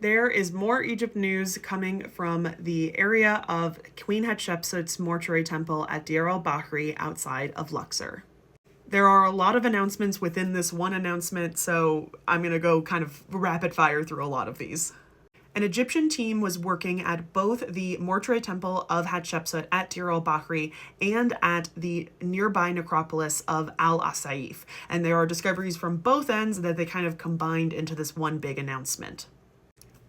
There is more Egypt news coming from the area of Queen Hatshepsut's mortuary temple at Deir al-Bahri outside of Luxor. There are a lot of announcements within this one announcement, so I'm going to go kind of rapid fire through a lot of these. An Egyptian team was working at both the mortuary temple of Hatshepsut at Deir al-Bahri and at the nearby necropolis of Assaif. And there are discoveries from both ends that they kind of combined into this one big announcement.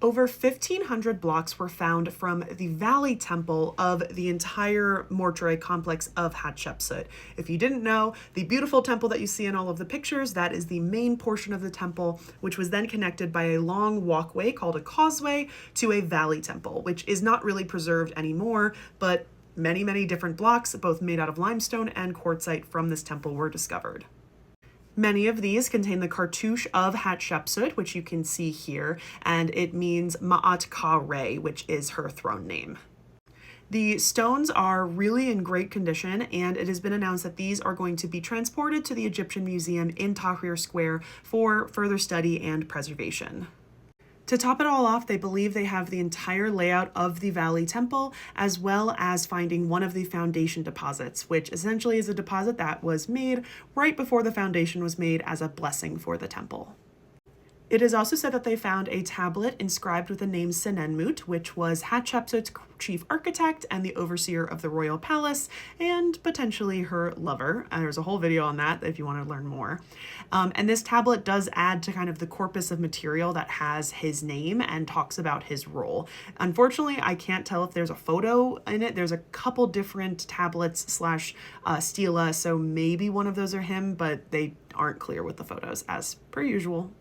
Over 1,500 blocks were found from the valley temple of the entire mortuary complex of Hatshepsut. If you didn't know, the beautiful temple that you see in all of the pictures, that is the main portion of the temple, which was then connected by a long walkway called a causeway to a valley temple, which is not really preserved anymore, but many, many different blocks, both made out of limestone and quartzite from this temple, were discovered. Many of these contain the cartouche of Hatshepsut, which you can see here, and it means Ma'at Ka-Re, which is her throne name. The stones are really in great condition, and it has been announced that these are going to be transported to the Egyptian Museum in Tahrir Square for further study and preservation. To top it all off, they believe they have the entire layout of the Valley Temple, as well as finding one of the foundation deposits, which essentially is a deposit that was made right before the foundation was made as a blessing for the temple. It is also said that they found a tablet inscribed with the name Senenmut, which was Hatshepsut's chief architect and the overseer of the royal palace, and potentially her lover. There's a whole video on that if you want to learn more. And this tablet does add to kind of the corpus of material that has his name and talks about his role. Unfortunately, I can't tell if there's a photo in it. There's a couple different tablets slash stela, so maybe one of those are him, but they aren't clear with the photos, as per usual.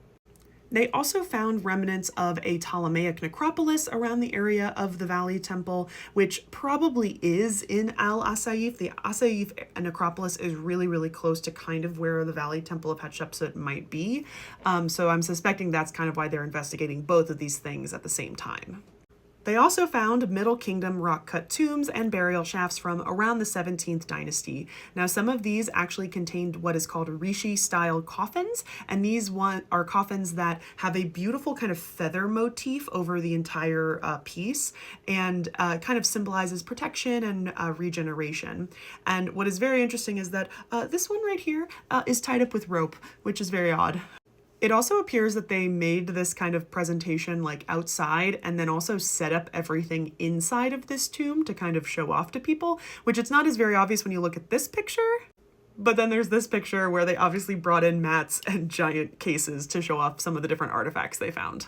They also found remnants of a Ptolemaic necropolis around the area of the Valley Temple, which probably is in Al-Assaif. The Assaif necropolis is really, really close to kind of where the Valley Temple of Hatshepsut might be. So I'm suspecting that's kind of why they're investigating both of these things at the same time. They also found Middle Kingdom rock-cut tombs and burial shafts from around the 17th dynasty. Now, some of these actually contained what is called Rishi-style coffins, and these are coffins that have a beautiful kind of feather motif over the entire piece, and kind of symbolizes protection and regeneration. And what is very interesting is that this one right here is tied up with rope, which is very odd. It also appears that they made this kind of presentation like outside and then also set up everything inside of this tomb to kind of show off to people, which it's not as very obvious when you look at this picture. But then there's this picture where they obviously brought in mats and giant cases to show off some of the different artifacts they found.